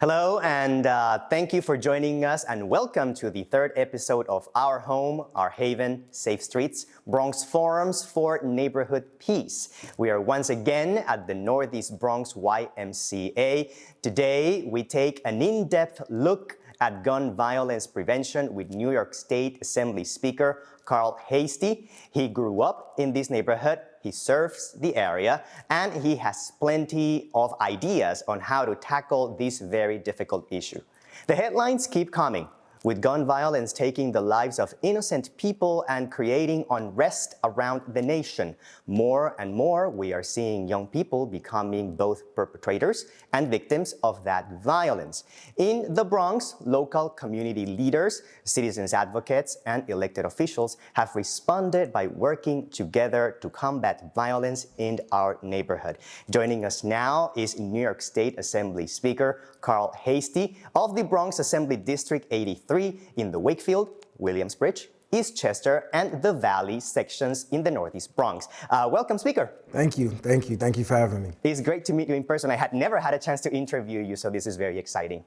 Hello, and thank you for joining us, and welcome to the third episode of Our Home, Our Haven, Safe Streets, Bronx Forums for Neighborhood Peace. We are once again at the Northeast Bronx YMCA. Today, we take an in-depth look at gun violence prevention with New York State Assembly Speaker Speaker Heastie. He grew up in this neighborhood, he serves the area, and he has plenty of ideas on how to tackle this very difficult issue. The headlines keep coming, with gun violence taking the lives of innocent people and creating unrest around the nation. More and more, we are seeing young people becoming both perpetrators and victims of that violence. In the Bronx, local community leaders, citizens advocates, and elected officials have responded by working together to combat violence in our neighborhood. Joining us now is New York State Assembly Speaker Speaker Heastie of the Bronx Assembly District 83 in the Wakefield, Williamsbridge, Eastchester, and the Valley sections in the Northeast Bronx. Welcome, Speaker. Thank you for having me. It's great to meet you in person. I had never had a chance to interview you, so this is very exciting.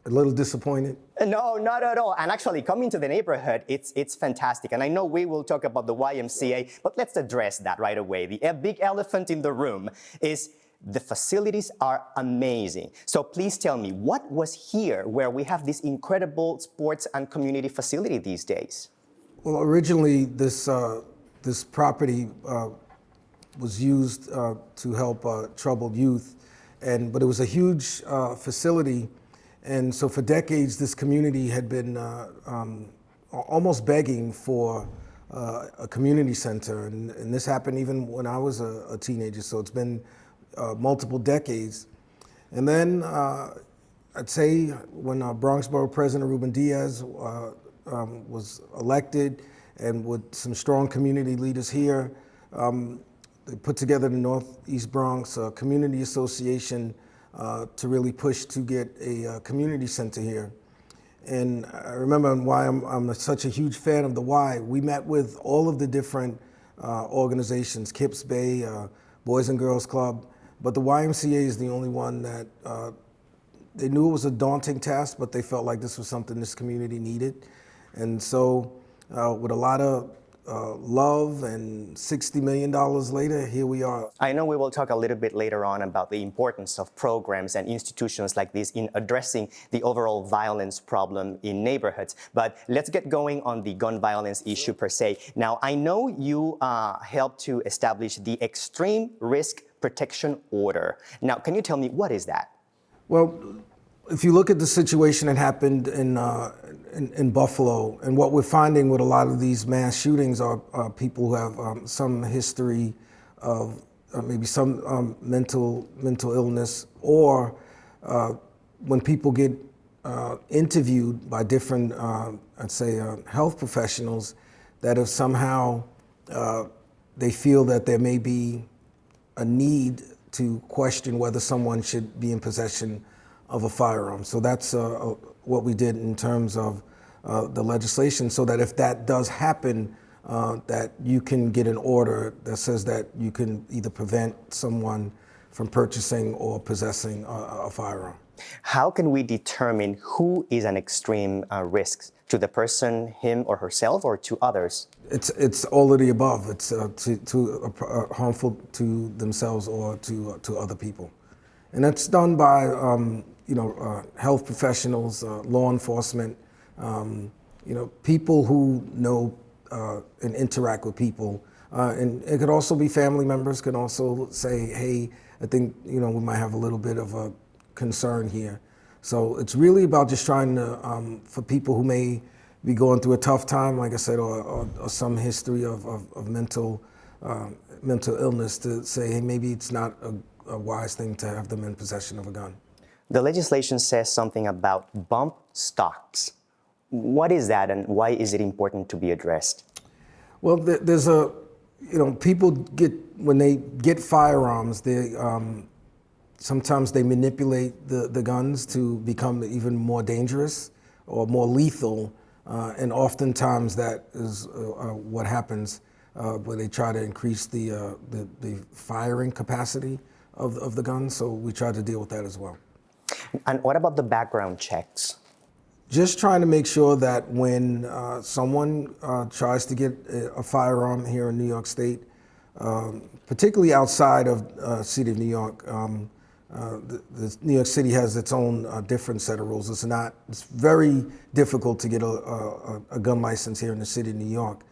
A little disappointed? No, not at all. And actually, coming to the neighborhood, it's fantastic. And I know we will talk about the YMCA, but let's address that right away. The big elephant in the room is the facilities are amazing. So please tell me, what was here where we have this incredible sports and community facility these days? Well, originally this property was used to help troubled youth, but it was a huge facility. And so for decades, this community had been almost begging for a community center. And this happened even when I was a teenager, so it's been multiple decades. And then I'd say when Bronx Borough President Ruben Diaz was elected, and with some strong community leaders here, they put together the Northeast Bronx Community Association to really push to get a community center here. And I remember why I'm such a huge fan of the Y. We met with all of the different organizations, Kips Bay, Boys and Girls Club, but the YMCA is the only one that they knew it was a daunting task, but they felt like this was something this community needed. And so with a lot of love and $60 million later, here we are. I know we will talk a little bit later on about the importance of programs and institutions like this in addressing the overall violence problem in neighborhoods. But let's get going on the gun violence issue per se. Now, I know you helped to establish the Extreme Risk Protection Order. Now, can you tell me, what is that? Well, if you look at the situation that happened in Buffalo, and what we're finding with a lot of these mass shootings are people who have some history of maybe some mental illness, or when people get interviewed by different, I'd say, health professionals, that if somehow they feel that there may be a need to question whether someone should be in possession of a firearm. So that's what we did in terms of the legislation, so that if that does happen, that you can get an order that says that you can either prevent someone from purchasing or possessing a firearm. How can we determine who is an extreme risk? To the person, him or herself, or to others? It's all of the above. It's harmful to themselves or to other people. And that's done by health professionals, law enforcement, people who know and interact with people. And it could also be family members can also say, hey, I think we might have a little bit of a concern here. So it's really about just trying to, for people who may be going through a tough time, like I said, or some history of mental illness, to say, hey, maybe it's not a wise thing to have them in possession of a gun. The legislation says something about bump stocks. What is that, and why is it important to be addressed? Well, there's people when they get firearms, they sometimes they manipulate the guns to become even more dangerous or more lethal, and oftentimes that is what happens where they try to increase the firing capacity of the gun. So we try to deal with that as well. And what about the background checks? Just trying to make sure that when someone tries to get a firearm here in New York State, particularly outside of city of New York, the New York City has its own different set of rules. It's very difficult to get a gun license here in the city of New York,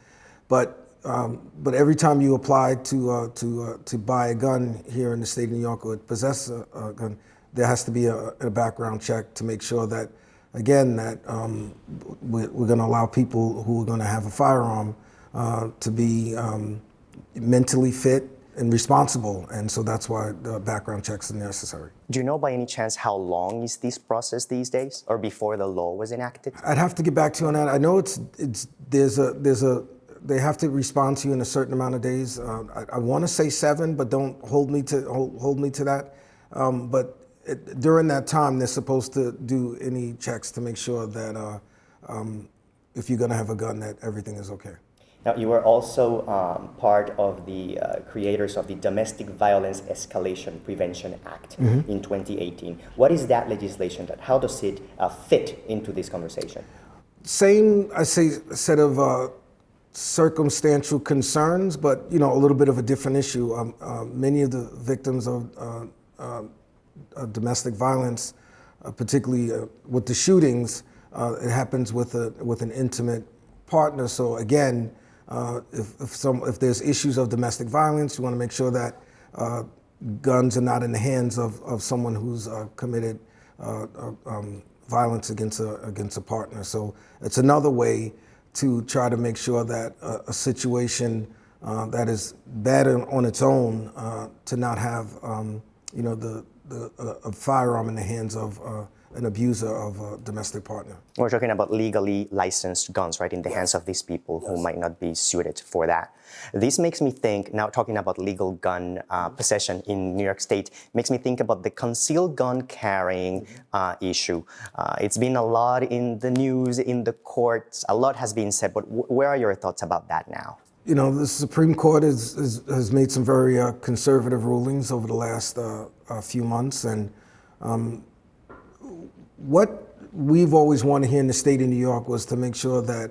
but every time you apply to buy a gun here in the state of New York or possess a gun, there has to be a background check to make sure that, again, that we're going to allow people who are going to have a firearm to be mentally fit and responsible, and so that's why the background checks are necessary. Do you know by any chance how long is this process these days, or before the law was enacted? I'd have to get back to you on that. I know they have to respond to you in a certain amount of days. I want to say 7, but don't hold me to that. During that time, they're supposed to do any checks to make sure that if you're going to have a gun, that everything is okay. Now, you were also part of the creators of the Domestic Violence Escalation Prevention Act in 2018. What is that legislation? How does it fit into this conversation? Same, I say, set of circumstantial concerns, but a little bit of a different issue. Many of the victims of domestic violence, particularly with the shootings, it happens with an intimate partner. So again, if there's issues of domestic violence, you want to make sure that guns are not in the hands of someone who's committed violence against a partner. So it's another way to try to make sure that a situation that is bad on its own to not have a firearm in the hands of an abuser of a domestic partner. We're talking about legally licensed guns, right, in the hands of these people who might not be suited for that. This makes me think, now talking about legal gun possession in New York State, makes me think about the concealed gun carrying issue. It's been a lot in the news, in the courts, a lot has been said, but where are your thoughts about that now? The Supreme Court has made some very conservative rulings over the last few months, and what we've always wanted here in the state of New York was to make sure that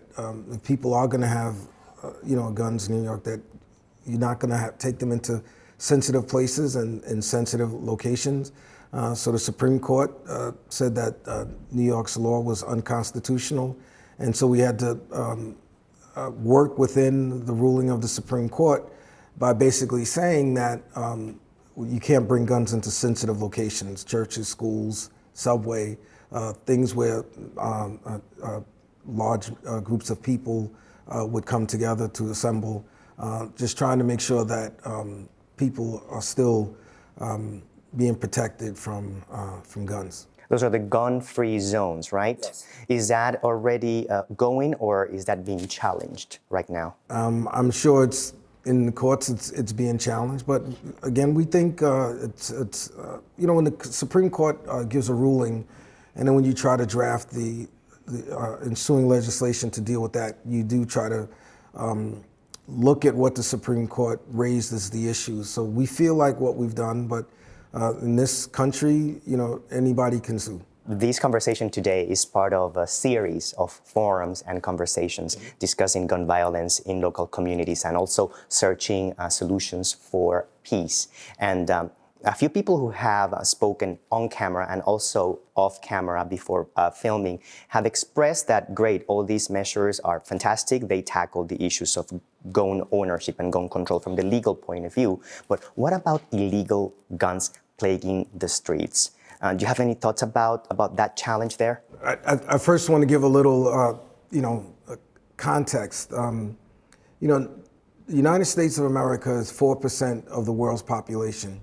if people are going to have, guns in New York, that you're not going to take them into sensitive places and sensitive locations. So the Supreme Court said that New York's law was unconstitutional, and so we had to work within the ruling of the Supreme Court by basically saying that you can't bring guns into sensitive locations, churches, schools, subway, things where large groups of people would come together to assemble, just trying to make sure that people are still being protected from guns. Those are the gun-free zones, right? Yes. Is that already going, or is that being challenged right now? I'm sure it's in the courts. It's being challenged, but again, we think it's when the Supreme Court gives a ruling, and then when you try to draft the ensuing legislation to deal with that, you do try to look at what the Supreme Court raised as the issues. So we feel like what we've done, but in this country, anybody can sue. This conversation today is part of a series of forums and conversations discussing gun violence in local communities and also searching solutions for peace. And a few people who have spoken on camera and also off camera before filming have expressed that, great, all these measures are fantastic. They tackle the issues of gun ownership and gun control from the legal point of view. But what about illegal guns plaguing the streets? Do you have any thoughts about that challenge there? I first want to give a little, context. The United States of America is 4% of the world's population,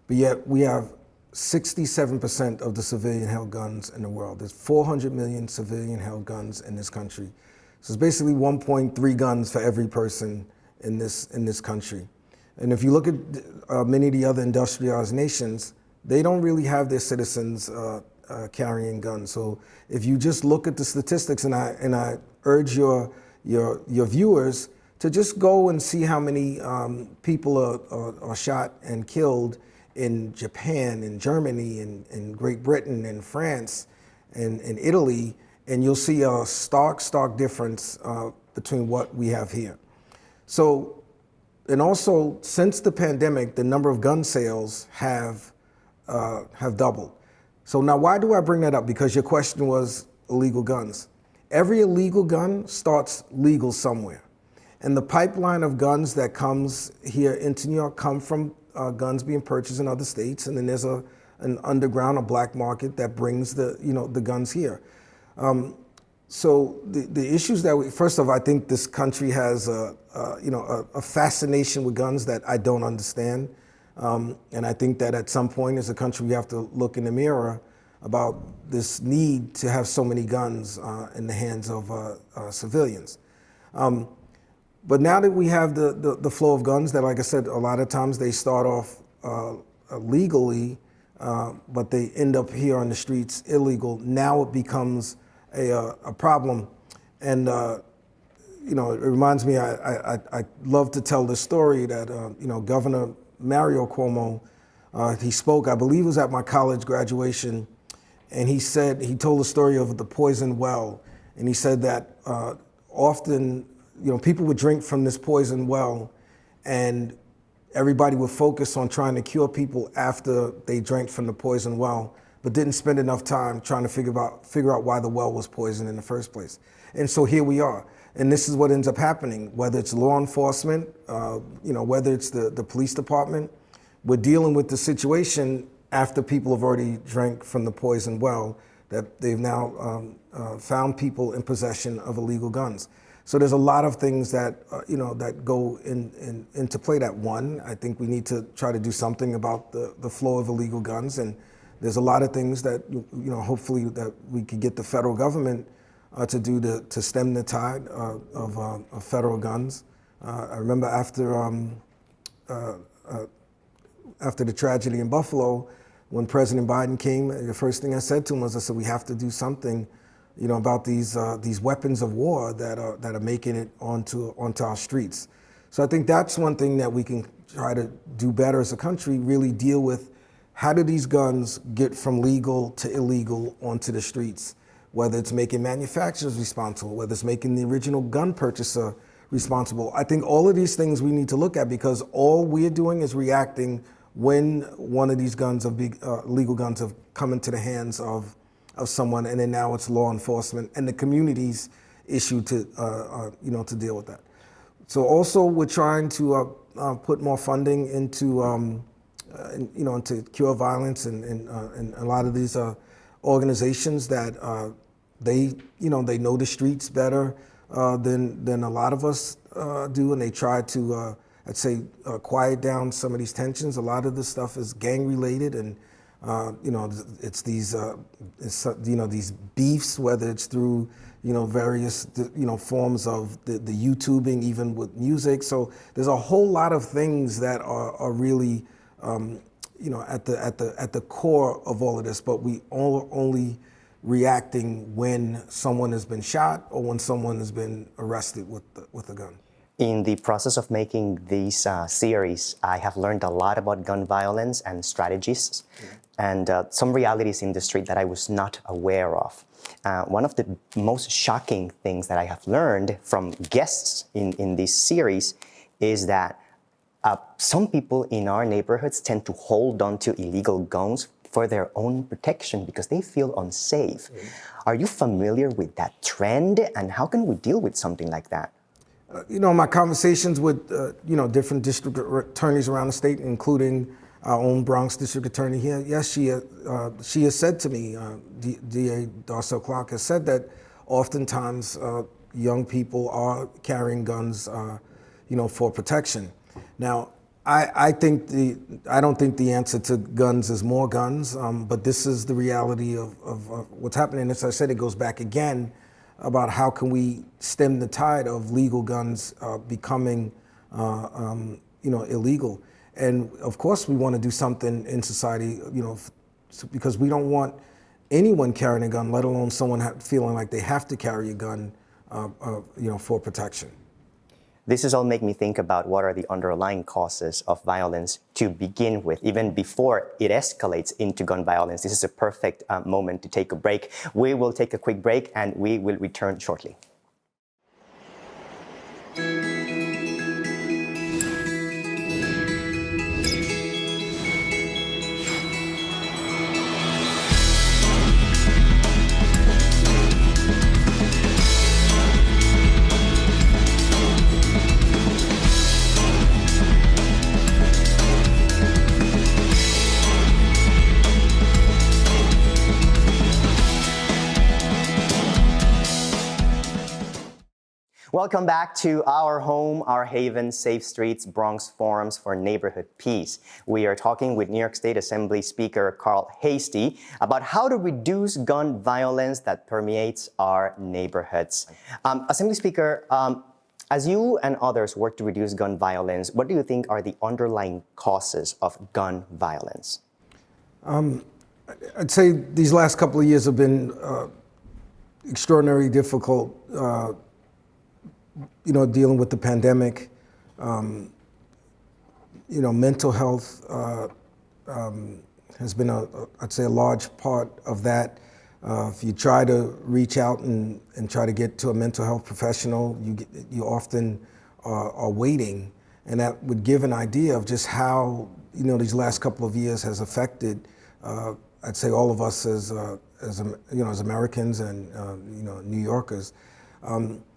but yet we have 67% of the civilian-held guns in the world. There's 400 million civilian-held guns in this country. So it's basically 1.3 guns for every person in this country. And if you look at many of the other industrialized nations, they don't really have their citizens carrying guns. So if you just look at the statistics, and I urge your viewers to just go and see how many people are shot and killed in Japan, in Germany, in Great Britain, in France, and in Italy, and you'll see a stark difference between what we have here. So, and also since the pandemic, the number of gun sales have doubled. So now why do I bring that up? Because your question was illegal guns. Every illegal gun starts legal somewhere. And the pipeline of guns that comes here into New York come from guns being purchased in other states, and then there's an underground, a black market that brings the guns here. So the issues that first of all, I think this country has a fascination with guns that I don't understand. And I think that at some point as a country, we have to look in the mirror about this need to have so many guns in the hands of civilians. But now that we have the flow of guns that, like I said, a lot of times they start off legally, but they end up here on the streets illegal. Now it becomes a problem. And it reminds me, I love to tell the story that, Governor Mario Cuomo, he spoke, I believe it was at my college graduation, and he told the story of the poison well. And he said that often, people would drink from this poison well, and everybody would focus on trying to cure people after they drank from the poison well, but didn't spend enough time trying to figure out why the well was poisoned in the first place. And so here we are. And this is what ends up happening, whether it's law enforcement, whether it's the police department, we're dealing with the situation after people have already drank from the poison well, that they've now found people in possession of illegal guns. So there's a lot of things that, that go into play. That one, I think we need to try to do something about the flow of illegal guns. And there's a lot of things that, hopefully that we could get the federal government to do to stem the tide of federal guns. I remember after the tragedy in Buffalo, when President Biden came, the first thing I said to him was, I said, we have to do something, about these weapons of war that are making it onto our streets. So I think that's one thing that we can try to do better as a country, really deal with how do these guns get from legal to illegal onto the streets, whether it's making manufacturers responsible, whether it's making the original gun purchaser responsible. I think all of these things we need to look at, because all we're doing is reacting when one of these guns, legal guns, have come into the hands of someone, and then now it's law enforcement and the community's issue to deal with that. So also we're trying to put more funding into into cure violence and a lot of these organizations that they know the streets better than a lot of us do, and they try to I'd say quiet down some of these tensions. A lot of this stuff is gang related, and it's these these beefs, whether it's through various forms of the YouTubing, even with music. So there's a whole lot of things that are really at the core of all of this, but we only reacting when someone has been shot or when someone has been arrested with a gun. In the process of making these series, I have learned a lot about gun violence and strategies, and some realities in the street that I was not aware of. One of the most shocking things that I have learned from guests in this series is that some people in our neighborhoods tend to hold on to illegal guns for their own protection because they feel unsafe. Are you familiar with that trend, and how can we deal with something like that? My conversations with different district attorneys around the state, including our own Bronx district attorney here, yes, she has said to me, DA Darcel Clark has said that oftentimes young people are carrying guns, for protection. Now, I don't think the answer to guns is more guns, but this is the reality of what's happening. As I said, it goes back again about how can we stem the tide of legal guns becoming, illegal. And of course, we want to do something in society, because we don't want anyone carrying a gun, let alone someone feeling like they have to carry a gun, for protection. This is all make me think about what are the underlying causes of violence to begin with, even before it escalates into gun violence. This is a perfect moment to take a break. We will take a quick break and we will return shortly. Welcome back to our home, our haven, Safe Streets, Bronx Forums for Neighborhood Peace. We are talking with New York State Assembly Speaker Carl Heastie about how to reduce gun violence that permeates our neighborhoods. Assembly Speaker, as you and others work to reduce gun violence, what do you think are the underlying causes of gun violence? I'd say these last couple of years have been extraordinarily difficult. Dealing with the pandemic, mental health has been I'd say a large part of that. If you try to reach out and try to get to a mental health professional, you often are waiting, and that would give an idea of just how these last couple of years has affected I'd say all of us as Americans and New Yorkers.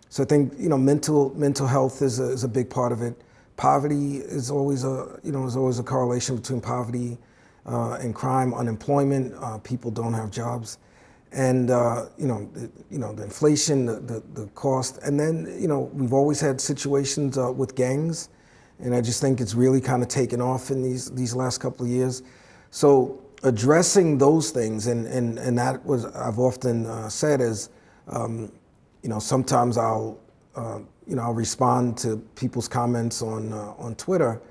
So I think mental health is a big part of it. Poverty is always a correlation between poverty and crime, unemployment. People don't have jobs, and the inflation, the cost, and then we've always had situations with gangs, and I just think it's really kind of taken off in these last couple of years. So addressing those things, and that was I've often said is. Sometimes I'll respond to people's comments on Twitter,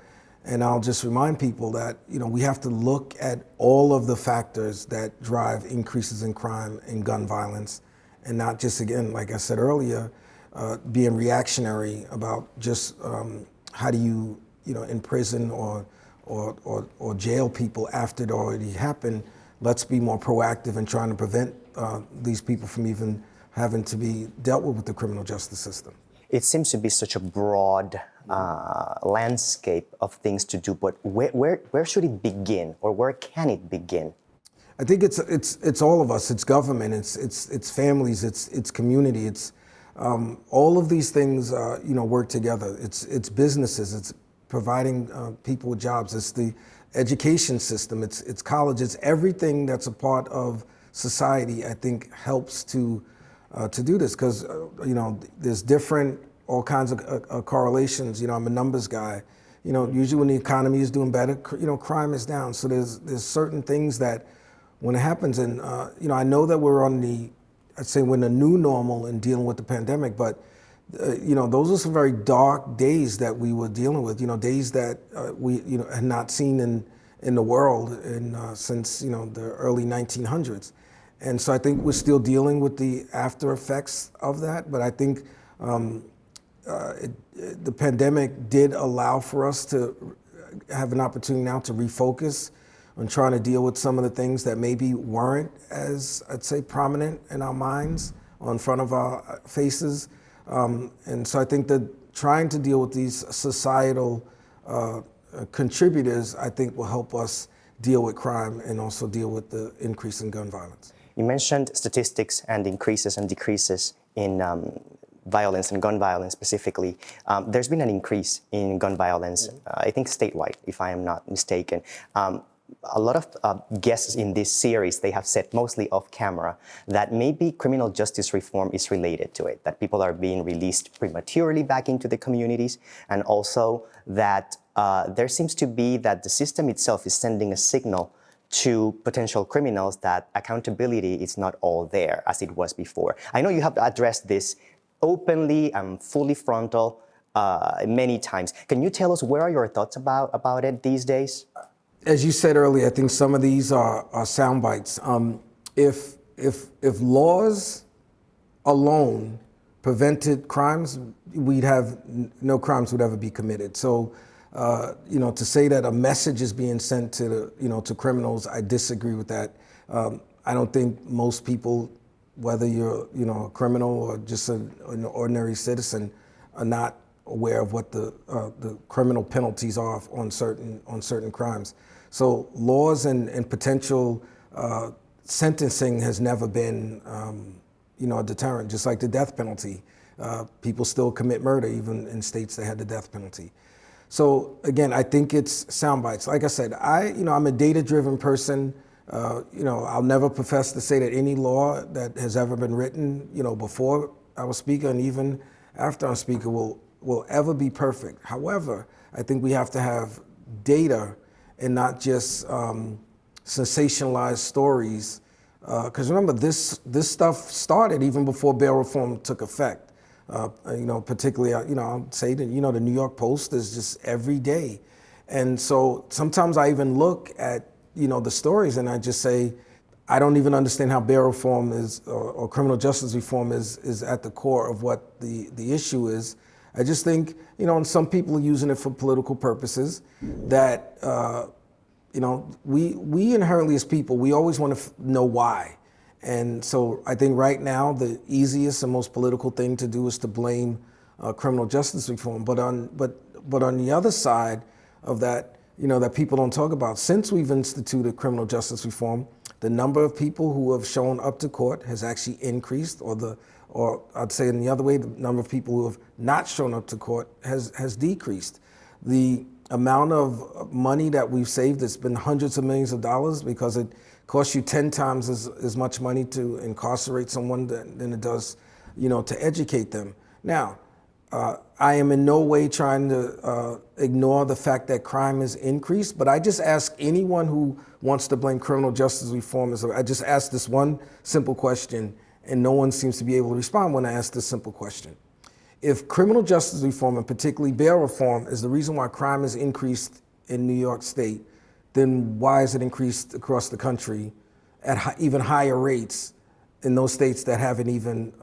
and I'll just remind people that we have to look at all of the factors that drive increases in crime and gun violence, and not just, again, like I said earlier, being reactionary about just how do you imprison or jail people after it already happened. Let's be more proactive in trying to prevent these people from even having to be dealt with the criminal justice system. It seems to be such a broad landscape of things to do, but where should it begin, or where can it begin? I think it's all of us. It's government. It's families. It's community. It's all of these things. Work together. It's businesses. It's providing people with jobs. It's the education system. It's college. It's everything that's a part of society. I think helps to do this, because there's all kinds of correlations. I'm a numbers guy. Usually when the economy is doing better, crime is down. So there's certain things that when it happens, and I know that we're on we're in a new normal in dealing with the pandemic, but those are some very dark days that we were dealing with. Days that we had not seen in the world since the early 1900s. And so I think we're still dealing with the after effects of that, but I think the pandemic did allow for us to have an opportunity now to refocus on trying to deal with some of the things that maybe weren't as, I'd say, prominent in our minds or in front of our faces. And so I think that trying to deal with these societal contributors, I think, will help us deal with crime and also deal with the increase in gun violence. You mentioned statistics and increases and decreases in violence and gun violence specifically. There's been an increase in gun violence, I think statewide, if I am not mistaken. A lot of guests in this series, they have said, mostly off camera, that maybe criminal justice reform is related to it, that people are being released prematurely back into the communities, and also that there seems to be that the system itself is sending a signal to potential criminals that accountability is not all there as it was before. I know you have addressed this openly and fully frontal many times. Can you tell us, where are your thoughts about it these days? As you said earlier, I think some of these are sound bites. If laws alone prevented crimes, no crimes would ever be committed. So, to say that a message is being sent to to criminals, I disagree with that. I don't think most people, whether you're a criminal or just an ordinary citizen, are not aware of what the criminal penalties are on certain crimes. So laws and potential sentencing has never been a deterrent. Just like the death penalty, people still commit murder even in states that had the death penalty. So again, I think it's sound bites. Like I said, I'm a data-driven person. I'll never profess to say that any law that has ever been written, before I was Speaker and even after I'm Speaker will ever be perfect. However, I think we have to have data and not just sensationalized stories. Because remember, this stuff started even before bail reform took effect. Particularly, I'll say that, the New York Post is just every day. And so sometimes I even look at, the stories and I just say, I don't even understand how bail reform or criminal justice reform is at the core of what the issue is. I just think, and some people are using it for political purposes, that, we inherently as people, we always want to know why. And so I think right now the easiest and most political thing to do is to blame criminal justice reform. But on the other side of that, that people don't talk about, since we've instituted criminal justice reform, the number of people who have shown up to court has actually increased, or I'd say in the other way, the number of people who have not shown up to court has decreased. The amount of money that we've saved, it's been hundreds of millions of dollars, because it costs you 10 times as much money to incarcerate someone than it does, to educate them. Now, I am in no way trying to ignore the fact that crime has increased, but I just ask anyone who wants to blame criminal justice reform, I just ask this one simple question, and no one seems to be able to respond when I ask this simple question. If criminal justice reform, and particularly bail reform, is the reason why crime has increased in New York State, then why has it increased across the country at even higher rates in those states that haven't even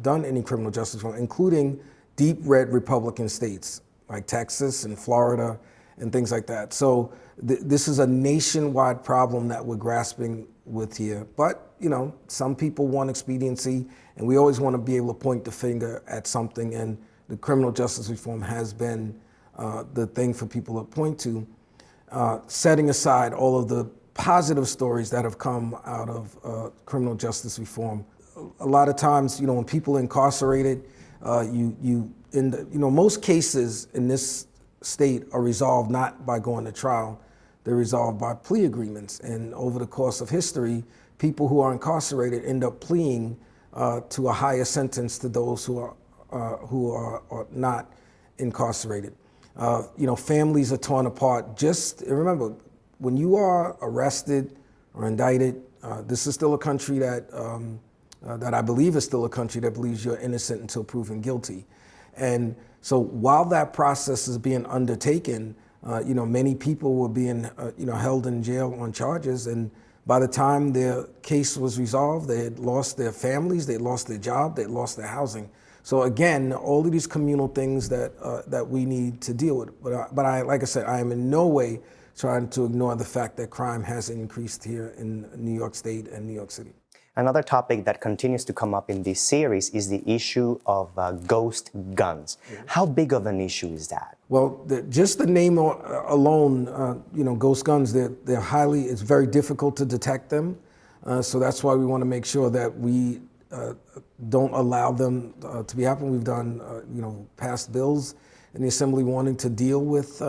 done any criminal justice reform, including deep red Republican states like Texas and Florida and things like that. So this is a nationwide problem that we're grasping with here. But, some people want expediency, and we always want to be able to point the finger at something, and the criminal justice reform has been the thing for people to point to, setting aside all of the positive stories that have come out of criminal justice reform. A lot of times, when people are incarcerated, most cases in this state are resolved not by going to trial, they're resolved by plea agreements. And over the course of history, people who are incarcerated end up pleading to a higher sentence to those who are not incarcerated. Families are torn apart. Just remember, when you are arrested or indicted, this is still a country that I believe is still a country that believes you're innocent until proven guilty. And so while that process is being undertaken, many people were being, held in jail on charges. And by the time their case was resolved, they had lost their families, they had lost their job, they had lost their housing. So again, all of these communal things that we need to deal with. But I, like I said, I am in no way trying to ignore the fact that crime has increased here in New York State and New York City. Another topic that continues to come up in this series is the issue of ghost guns. Mm-hmm. How big of an issue is that? Well, just the name alone, ghost guns, it's very difficult to detect them. So that's why we want to make sure that we don't allow them to be happening. We've done, passed bills in the Assembly wanting to deal with,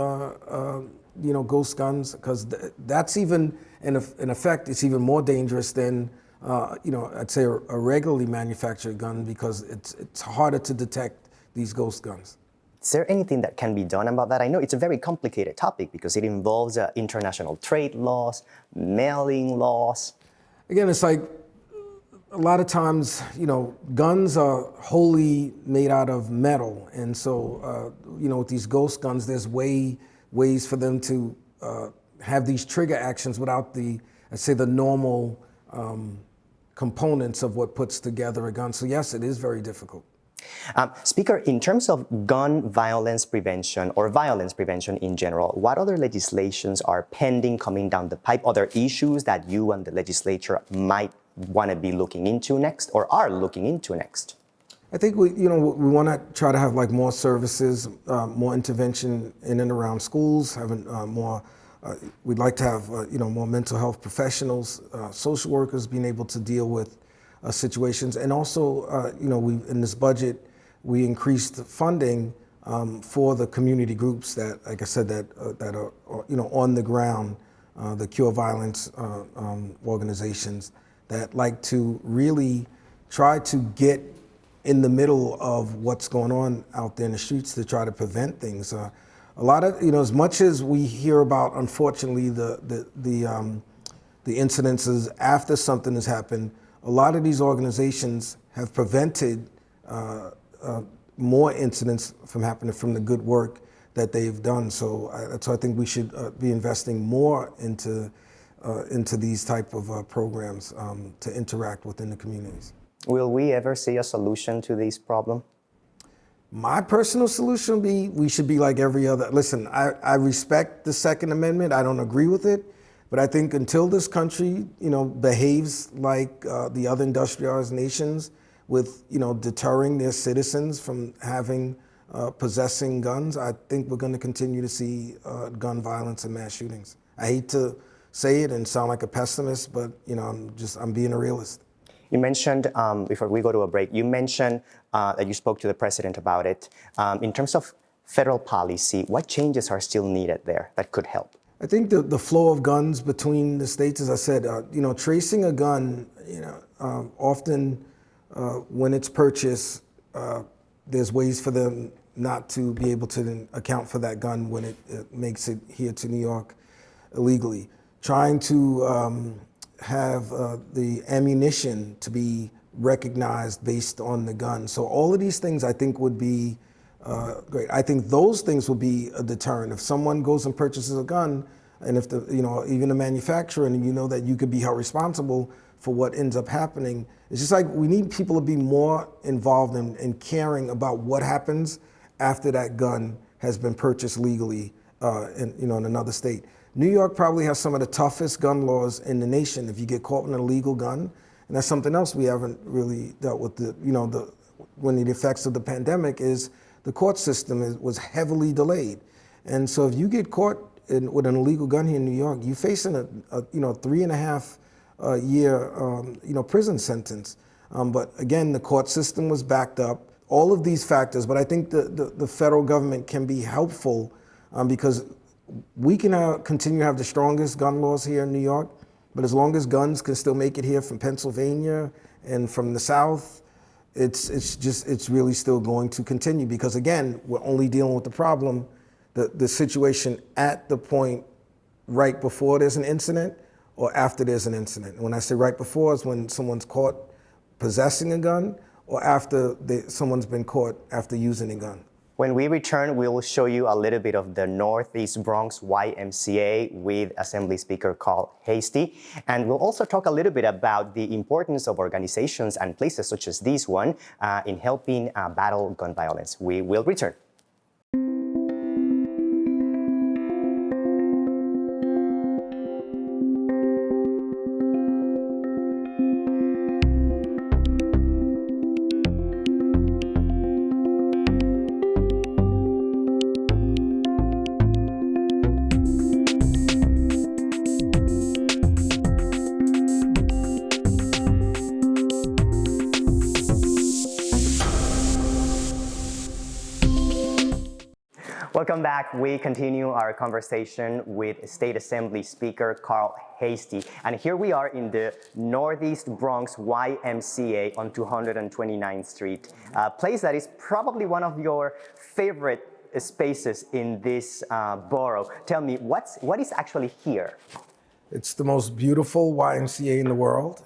ghost guns, because that's even, in effect, it's even more dangerous than I'd say a regularly manufactured gun, because it's harder to detect these ghost guns. Is there anything that can be done about that? I know it's a very complicated topic because it involves international trade laws, mailing laws. Again, it's like a lot of times, guns are wholly made out of metal. And so, with these ghost guns, there's ways for them to have these trigger actions without the normal components of what puts together a gun. So yes, it is very difficult. Speaker, in terms of gun violence prevention or violence prevention in general, what other legislations are pending coming down the pipe, other issues that you and the legislature might want to be looking into next or are looking into next? I think we want to try to have like more services, more intervention in and around schools, having more. We'd like to have more mental health professionals, social workers being able to deal with situations, and also we in this budget we increased funding for the community groups that, like I said, that are on the ground, the Cure Violence organizations that like to really try to get in the middle of what's going on out there in the streets to try to prevent things. A lot of, as much as we hear about, unfortunately, the incidences after something has happened, a lot of these organizations have prevented more incidents from happening from the good work that they've done. So that's why I think we should be investing more into these type of programs to interact within the communities. Will we ever see a solution to this problem? My personal solution would be we should be like every other. Listen, I respect the Second Amendment. I don't agree with it. But I think until this country, behaves like the other industrialized nations with, deterring their citizens from possessing guns, I think we're going to continue to see gun violence and mass shootings. I hate to say it and sound like a pessimist, but I'm being a realist. You mentioned, before we go to a break, you mentioned that you spoke to the president about it. In terms of federal policy, what changes are still needed there that could help? I think the flow of guns between the states, as I said, tracing a gun, often when it's purchased, there's ways for them not to be able to account for that gun when it makes it here to New York illegally. Trying to have the ammunition to be recognized based on the gun. So all of these things I think would be great. I think those things would be a deterrent. If someone goes and purchases a gun, and if even the manufacturer, and that you could be held responsible for what ends up happening, it's just like we need people to be more involved in caring about what happens after that gun has been purchased legally in another state. New York probably has some of the toughest gun laws in the nation. If you get caught with an illegal gun, and that's something else we haven't really dealt with. When the effects of the pandemic is the court system was heavily delayed, and so if you get caught with an illegal gun here in New York, you're facing a 3.5 year prison sentence. But again, the court system was backed up. All of these factors, but I think the federal government can be helpful because we can continue to have the strongest gun laws here in New York, but as long as guns can still make it here from Pennsylvania and from the South, it's really still going to continue because again, we're only dealing with the problem, the situation at the point right before there's an incident or after there's an incident. And when I say right before is when someone's caught possessing a gun or after someone's been caught after using a gun. When we return, we will show you a little bit of the Northeast Bronx YMCA with Assembly Speaker Carl Heastie. And we'll also talk a little bit about the importance of organizations and places such as this one in helping battle gun violence. We will return. Welcome back. We continue our conversation with State Assembly Speaker Carl Heastie. And here we are in the Northeast Bronx YMCA on 229th Street, a place that is probably one of your favorite spaces in this borough. Tell me, what is actually here? It's the most beautiful YMCA in the world.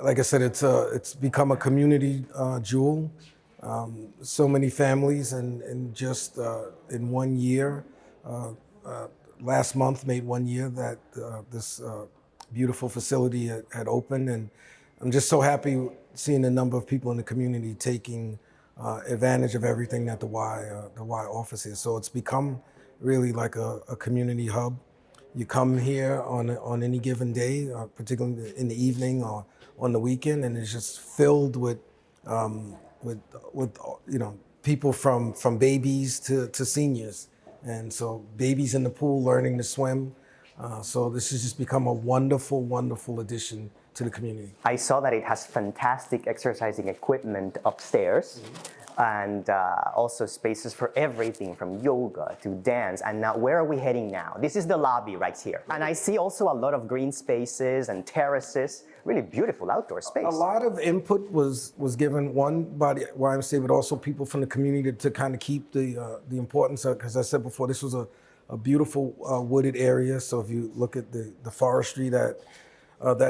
Like I said, it's become a community jewel. So many families and just in 1 year, last month made 1 year that this beautiful facility had opened, and I'm just so happy seeing the number of people in the community taking advantage of everything that the Y offers here. So it's become really like a community hub. You come here on any given day, particularly in the evening or on the weekend, and it's just filled with people from babies to seniors, and so babies in the pool learning to swim. So this has just become a wonderful, wonderful addition to the community. I saw that it has fantastic exercising equipment upstairs. And also spaces for everything from yoga to dance. And now, where are we heading now? This is the lobby right here. And I see also a lot of green spaces and terraces, really beautiful outdoor space. A lot of input was given, one by the YMCA, but also people from the community to kind of keep the importance of, because I said before, this was a beautiful wooded area. So if you look at the forestry that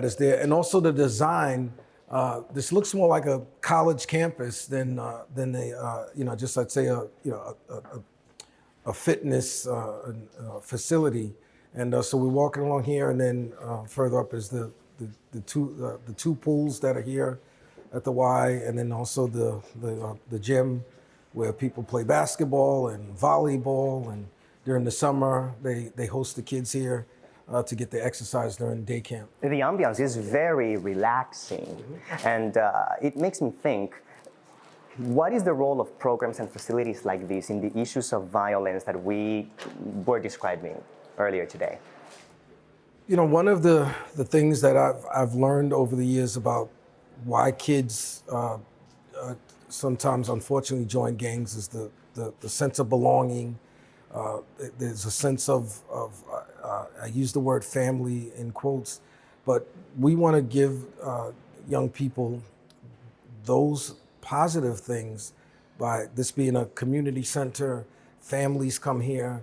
is there, and also the design, this looks more like a college campus than just I'd say a fitness facility. And so we're walking along here, and then further up is the two pools that are here at the Y, and then also the gym where people play basketball and volleyball, and during the summer they host the kids here to get the exercise during day camp. The ambiance is very relaxing, and it makes me think, what is the role of programs and facilities like this in the issues of violence that we were describing earlier today? You know, one of the things that I've learned over the years about why kids sometimes unfortunately join gangs is the sense of belonging. There's a sense of I use the word family in quotes, but we want to give young people those positive things by this being a community center. Families come here,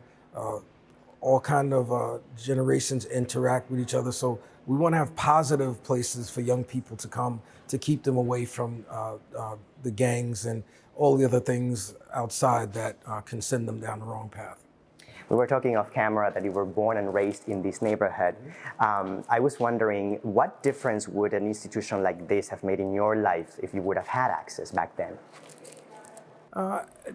all kind of generations interact with each other. So we want to have positive places for young people to come to keep them away from the gangs and all the other things outside that can send them down the wrong path. We were talking off camera that you were born and raised in this neighborhood. I was wondering, what difference would an institution like this have made in your life if you would have had access back then?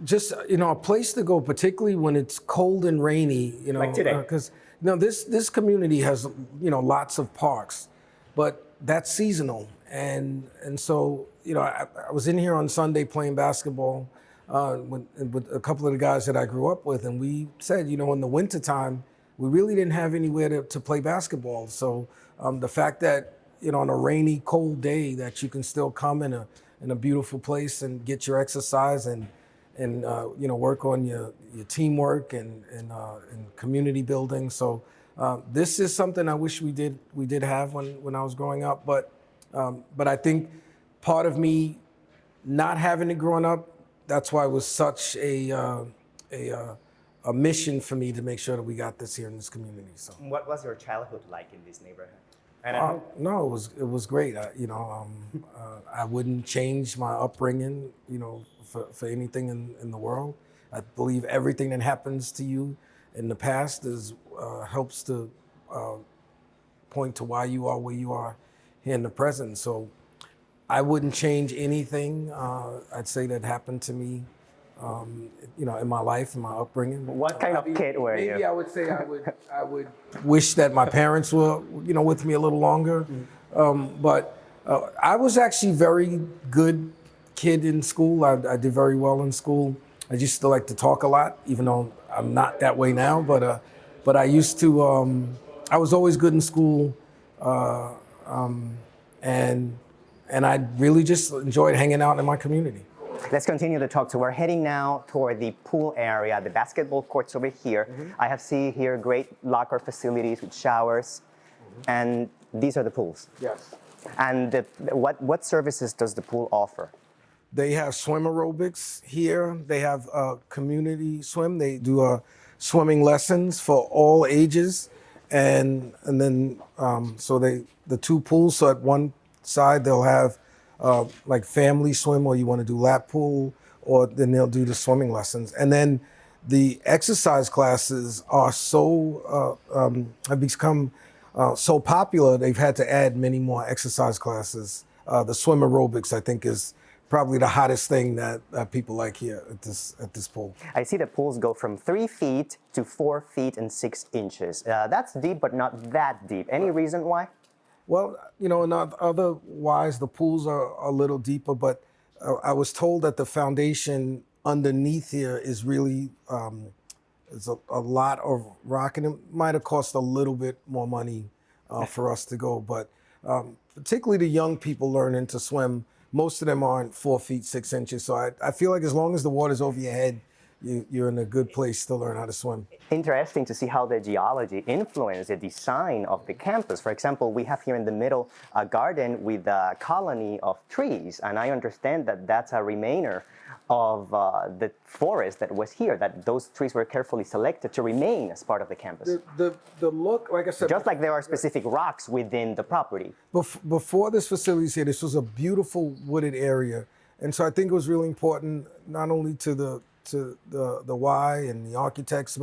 Just, a place to go, particularly when it's cold and rainy, like today. Because this community has, lots of parks, but that's seasonal. And so, I was in here on Sunday playing basketball with a couple of the guys that I grew up with, and we said, in the wintertime, we really didn't have anywhere to play basketball. So the fact that, on a rainy, cold day, that you can still come in a beautiful place and get your exercise and work on your teamwork and community building. So this is something I wish we did have when I was growing up. But I think part of me not having it growing up, that's why it was such a mission for me to make sure that we got this here in this community. So what was your childhood like in this neighborhood? No, it was great. I wouldn't change my upbringing, for anything in the world. I believe everything that happens to you in the past helps to point to why you are where you are here in the present. So I wouldn't change anything. I'd say that happened to me, in my life, in my upbringing. What kind of kid were you? Maybe I would say I would wish that my parents were, with me a little longer. But I was actually very good kid in school. I did very well in school. I used to like to talk a lot, even though I'm not that way now. But I used to. I was always good in school, and I really just enjoyed hanging out in my community. Let's continue the talk. So we're heading now toward the pool area, the basketball courts over here. I have seen here great locker facilities with showers, and these are the pools. Yes. And what services does the pool offer? They have swim aerobics here. They have community swim. They do swimming lessons for all ages, and then the two pools. So at one side they'll have like family swim, or you want to do lap pool, or then they'll do the swimming lessons. And then the exercise classes are have become so popular, they've had to add many more exercise classes the swim aerobics, I think, is probably the hottest thing that people like here at this pool. I see the pools go from 3 feet to 4 feet and 6 inches. That's deep, but not that deep. Any reason why? Well, you know, in otherwise the pools are a little deeper, but I was told that the foundation underneath here is really it's a lot of rock, and it might have cost a little bit more money for us to go. But particularly the young people learning to swim, most of them aren't 4 feet 6 inches. So I feel like as long as the water's over your head, you're in a good place to learn how to swim. Interesting to see how the geology influenced the design of the campus. For example, we have here in the middle a garden with a colony of trees, and I understand that that's a remainder of the forest that was here, that those trees were carefully selected to remain as part of the campus. The look, like I said, just like there are specific rocks within the property. Before this facility is here, this was a beautiful wooded area, and so I think it was really important not only to the Y and the architects,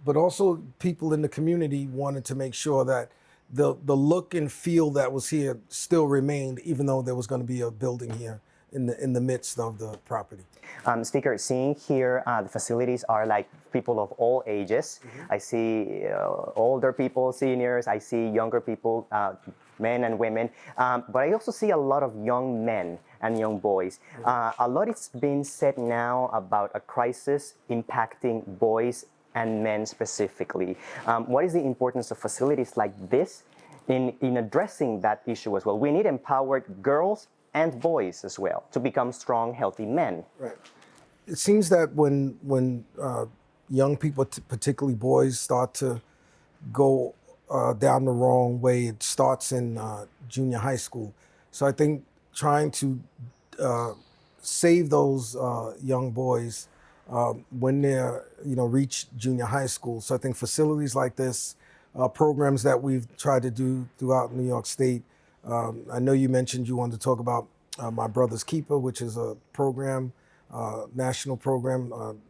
but also people in the community wanted to make sure that the look and feel that was here still remained, even though there was going to be a building here in the midst of the property. Speaker, seeing here, the facilities are like people of all ages. Mm-hmm. I see older people, seniors. I see younger people, men and women. But I also see a lot of young men and young boys. Mm-hmm. A lot is being said now about a crisis impacting boys and men specifically. What is the importance of facilities like this in addressing that issue as well? We need empowered girls and boys as well to become strong, healthy men. Right. It seems that when young people, particularly boys, start to go down the wrong way, it starts in junior high school. So I think trying to save those young boys when they're reach junior high school. So I think facilities like this, programs that we've tried to do throughout New York State. I know you mentioned you wanted to talk about My Brother's Keeper, which is a program, national program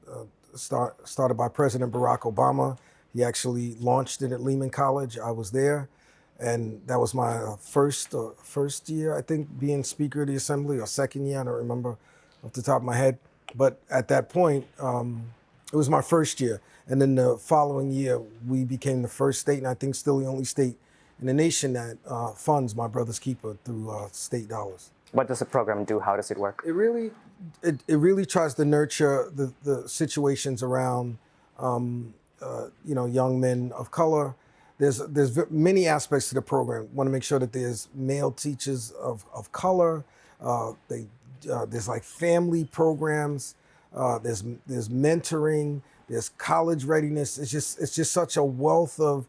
started by President Barack Obama. He actually launched it at Lehman College. I was there, and that was my first year, I think, being Speaker of the Assembly, or second year, I don't remember off the top of my head. But at that point, it was my first year. And then the following year, we became the first state, and I think still the only state in the nation that funds My Brother's Keeper through state dollars. What does the program do? How does it work? It really tries to nurture the situations around young men of color. There's many aspects to the program. Want to make sure that there's male teachers of color. There's like family programs. There's mentoring. There's college readiness. It's just such a wealth of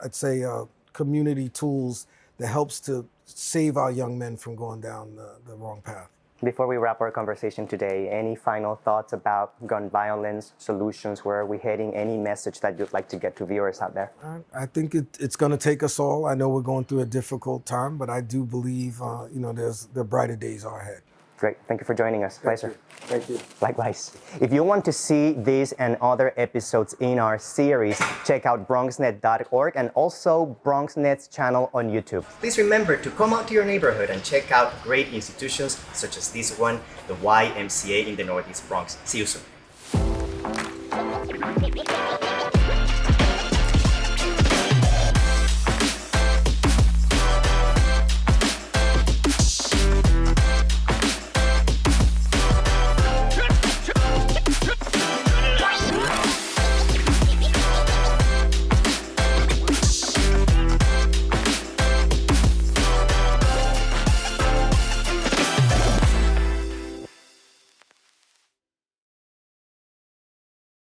I'd say community tools that helps to save our young men from going down the wrong path. Before we wrap our conversation today, any final thoughts about gun violence, solutions, where are we heading, any message that you'd like to get to viewers out there? I think it's going to take us all. I know we're going through a difficult time, but I do believe, the brighter days are ahead. Great. Thank you for joining us. Pleasure. Thank you. Likewise. If you want to see these and other episodes in our series, check out BronxNet.org and also BronxNet's channel on YouTube. Please remember to come out to your neighborhood and check out great institutions such as this one, the YMCA in the Northeast Bronx. See you soon.